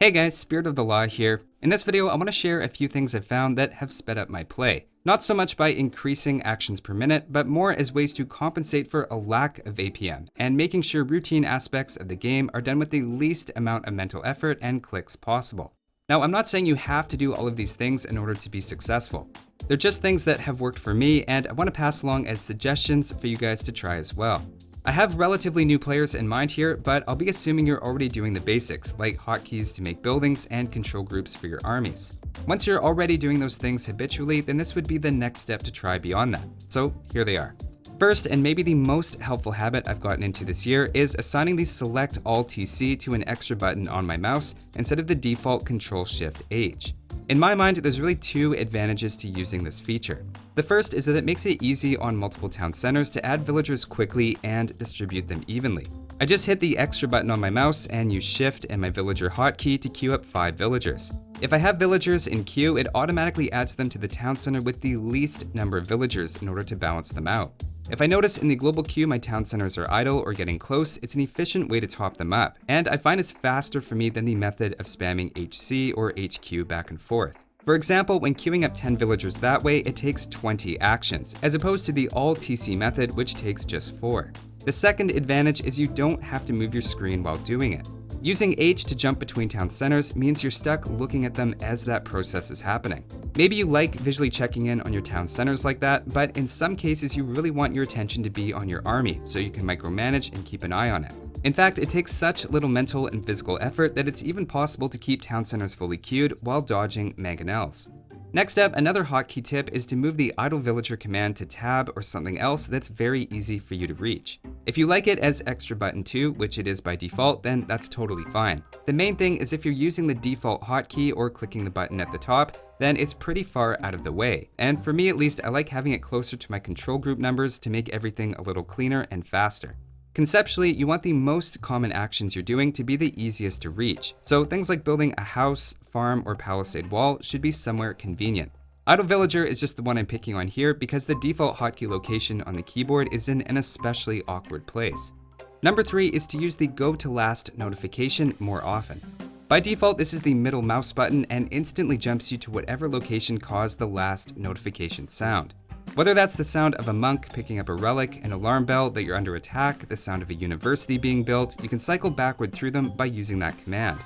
Hey guys, Spirit of the Law here. In this video, I want to share a few things I've found that have sped up my play. Not so much by increasing actions per minute, but more as ways to compensate for a lack of APM, and making sure routine aspects of the game are done with the least amount of mental effort and clicks possible. Now, I'm not saying you have to do all of these things in order to be successful. They're just things that have worked for me, and I want to pass along as suggestions for you guys to try as well. I have relatively new players in mind here, but I'll be assuming you're already doing the basics, like hotkeys to make buildings and control groups for your armies. Once you're already doing those things habitually, then this would be the next step to try beyond that. So here they are. First, and maybe the most helpful habit I've gotten into this year, is assigning the Select All TC to an extra button on my mouse instead of the default Control-Shift-H. In my mind, there's really two advantages to using this feature. The first is that it makes it easy on multiple town centers to add villagers quickly and distribute them evenly. I just hit the extra button on my mouse and use Shift and my villager hotkey to queue up 5 villagers. If I have villagers in queue, it automatically adds them to the town center with the least number of villagers in order to balance them out. If I notice in the global queue my town centers are idle or getting close, it's an efficient way to top them up, and I find it's faster for me than the method of spamming HC or HQ back and forth. For example, when queuing up 10 villagers that way, it takes 20 actions, as opposed to the All TC method, which takes just 4. The second advantage is you don't have to move your screen while doing it. Using H to jump between town centers means you're stuck looking at them as that process is happening. Maybe you like visually checking in on your town centers like that, but in some cases you really want your attention to be on your army so you can micromanage and keep an eye on it. In fact, it takes such little mental and physical effort that it's even possible to keep town centers fully queued while dodging mangonels. Next up, another hotkey tip is to move the idle villager command to tab or something else that's very easy for you to reach. If you like it as extra button 2, which it is by default, then that's totally fine. The main thing is if you're using the default hotkey or clicking the button at the top, then it's pretty far out of the way. And for me at least, I like having it closer to my control group numbers to make everything a little cleaner and faster. Conceptually, you want the most common actions you're doing to be the easiest to reach, so things like building a house, farm, or palisade wall should be somewhere convenient. Idle Villager is just the one I'm picking on here because the default hotkey location on the keyboard is in an especially awkward place. Number 3 is to use the Go to Last notification more often. By default, this is the middle mouse button and instantly jumps you to whatever location caused the last notification sound. Whether that's the sound of a monk picking up a relic, an alarm bell that you're under attack, the sound of a university being built, you can cycle backward through them by using that command.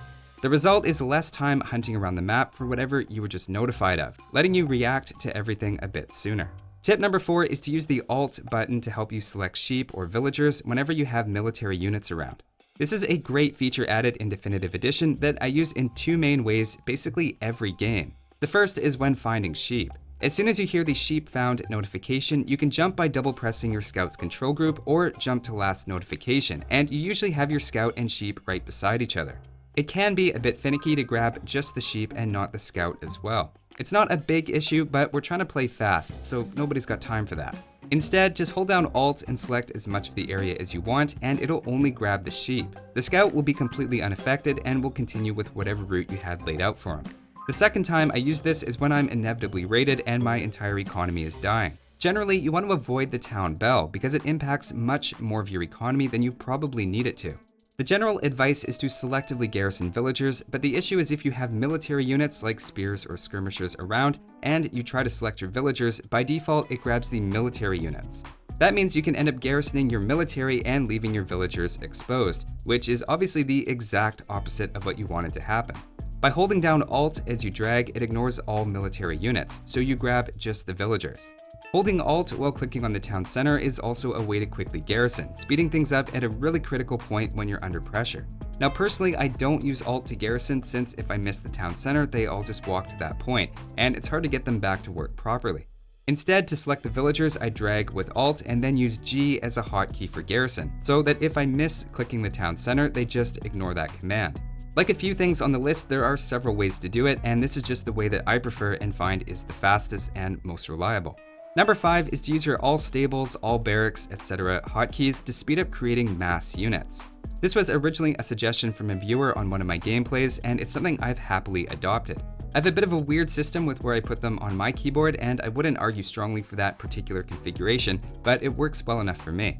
The result is less time hunting around the map for whatever you were just notified of, letting you react to everything a bit sooner. Tip number 4 is to use the Alt button to help you select sheep or villagers whenever you have military units around. This is a great feature added in Definitive Edition that I use in 2 main ways basically every game. The first is when finding sheep. As soon as you hear the sheep found notification, you can jump by double pressing your scout's control group or jump to last notification, and you usually have your scout and sheep right beside each other. It can be a bit finicky to grab just the sheep and not the scout as well. It's not a big issue, but we're trying to play fast, so nobody's got time for that. Instead, just hold down Alt and select as much of the area as you want, and it'll only grab the sheep. The scout will be completely unaffected and will continue with whatever route you had laid out for him. The second time I use this is when I'm inevitably raided and my entire economy is dying. Generally, you want to avoid the town bell because it impacts much more of your economy than you probably need it to. The general advice is to selectively garrison villagers, but the issue is if you have military units like spears or skirmishers around and you try to select your villagers, by default it grabs the military units. That means you can end up garrisoning your military and leaving your villagers exposed, which is obviously the exact opposite of what you wanted to happen. By holding down Alt as you drag, it ignores all military units, so you grab just the villagers. Holding Alt while clicking on the town center is also a way to quickly garrison, speeding things up at a really critical point when you're under pressure. Now personally, I don't use Alt to garrison since if I miss the town center, they all just walk to that point, and it's hard to get them back to work properly. Instead, to select the villagers, I drag with Alt and then use G as a hotkey for garrison, so that if I miss clicking the town center, they just ignore that command. Like a few things on the list, there are several ways to do it, and this is just the way that I prefer and find is the fastest and most reliable. Number 5 is to use your all stables, all barracks, etc. hotkeys to speed up creating mass units. This was originally a suggestion from a viewer on one of my gameplays, and it's something I've happily adopted. I have a bit of a weird system with where I put them on my keyboard, and I wouldn't argue strongly for that particular configuration, but it works well enough for me.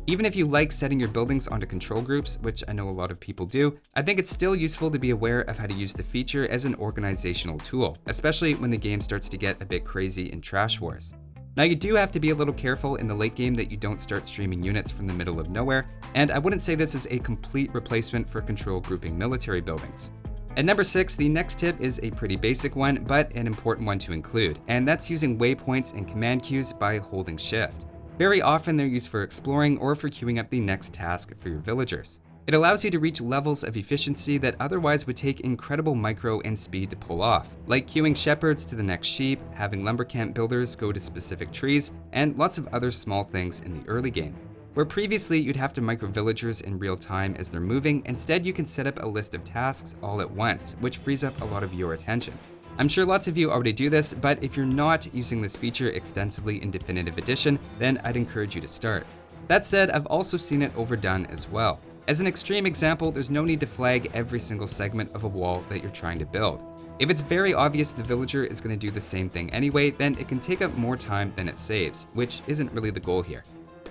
Even if you like setting your buildings onto control groups, which I know a lot of people do, I think it's still useful to be aware of how to use the feature as an organizational tool, especially when the game starts to get a bit crazy in trash wars. Now, you do have to be a little careful in the late game that you don't start streaming units from the middle of nowhere, and I wouldn't say this is a complete replacement for control grouping military buildings. At number 6, the next tip is a pretty basic one, but an important one to include, and that's using waypoints and command queues by holding shift. Very often they're used for exploring or for queuing up the next task for your villagers. It allows you to reach levels of efficiency that otherwise would take incredible micro and speed to pull off, like queuing shepherds to the next sheep, having lumber camp builders go to specific trees, and lots of other small things in the early game. Where previously you'd have to micro villagers in real time as they're moving, instead you can set up a list of tasks all at once, which frees up a lot of your attention. I'm sure lots of you already do this, but if you're not using this feature extensively in Definitive Edition, then I'd encourage you to start. That said, I've also seen it overdone as well. As an extreme example, there's no need to flag every single segment of a wall that you're trying to build. If it's very obvious the villager is going to do the same thing anyway, then it can take up more time than it saves, which isn't really the goal here.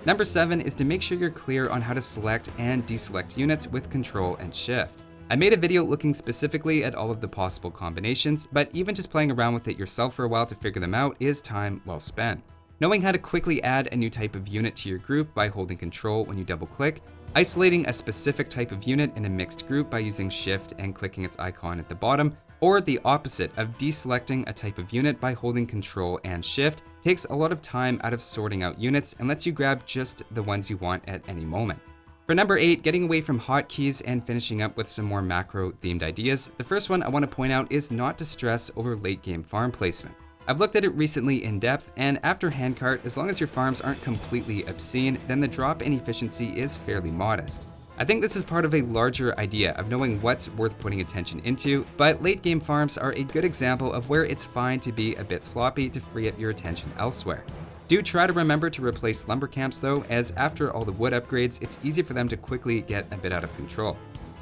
Number 7 is to make sure you're clear on how to select and deselect units with Control and Shift. I made a video looking specifically at all of the possible combinations, but even just playing around with it yourself for a while to figure them out is time well spent. Knowing how to quickly add a new type of unit to your group by holding Control when you double click, isolating a specific type of unit in a mixed group by using Shift and clicking its icon at the bottom, or the opposite of deselecting a type of unit by holding Control and Shift takes a lot of time out of sorting out units and lets you grab just the ones you want at any moment. For number 8, getting away from hotkeys and finishing up with some more macro themed ideas, the first one I want to point out is not to stress over late game farm placement. I've looked at it recently in depth, and after handcart, as long as your farms aren't completely obscene, then the drop in efficiency is fairly modest. I think this is part of a larger idea of knowing what's worth putting attention into, but late game farms are a good example of where it's fine to be a bit sloppy to free up your attention elsewhere. Do try to remember to replace lumber camps though, as after all the wood upgrades, it's easy for them to quickly get a bit out of control.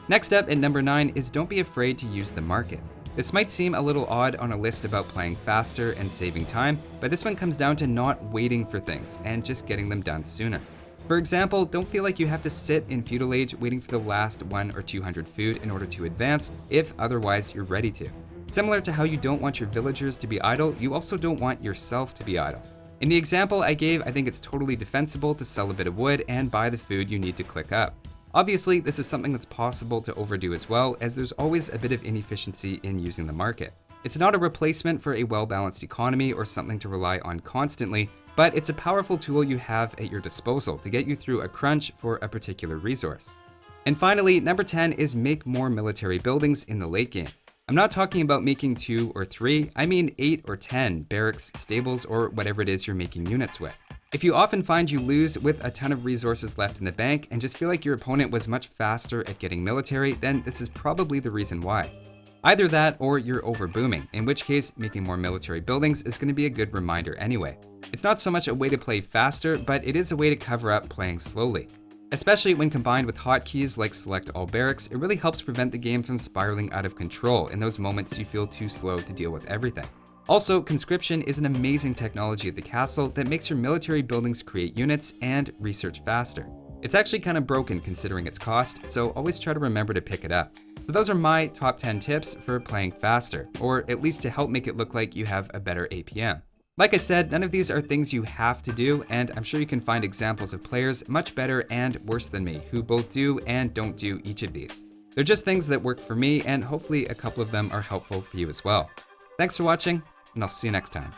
Next up at number 9 is don't be afraid to use the market. This might seem a little odd on a list about playing faster and saving time, but this one comes down to not waiting for things and just getting them done sooner. For example, don't feel like you have to sit in feudal age waiting for the last 100 or 200 food in order to advance, if otherwise you're ready to. Similar to how you don't want your villagers to be idle, you also don't want yourself to be idle. In the example I gave, I think it's totally defensible to sell a bit of wood and buy the food you need to click up. Obviously, this is something that's possible to overdo as well, as there's always a bit of inefficiency in using the market. It's not a replacement for a well-balanced economy or something to rely on constantly, but it's a powerful tool you have at your disposal to get you through a crunch for a particular resource. And finally, number 10 is make more military buildings in the late game. I'm not talking about making 2 or 3, I mean 8 or 10 barracks, stables, or whatever it is you're making units with. If you often find you lose with a ton of resources left in the bank and just feel like your opponent was much faster at getting military, then this is probably the reason why. Either that or you're over booming, in which case making more military buildings is going to be a good reminder anyway. It's not so much a way to play faster, but it is a way to cover up playing slowly. Especially when combined with hotkeys like select all barracks, it really helps prevent the game from spiraling out of control in those moments you feel too slow to deal with everything. Also, conscription is an amazing technology at the castle that makes your military buildings create units and research faster. It's actually kind of broken considering its cost, so always try to remember to pick it up. So those are my top 10 tips for playing faster, or at least to help make it look like you have a better APM. Like I said, none of these are things you have to do, and I'm sure you can find examples of players much better and worse than me who both do and don't do each of these. They're just things that work for me, and hopefully a couple of them are helpful for you as well. Thanks for watching, and I'll see you next time.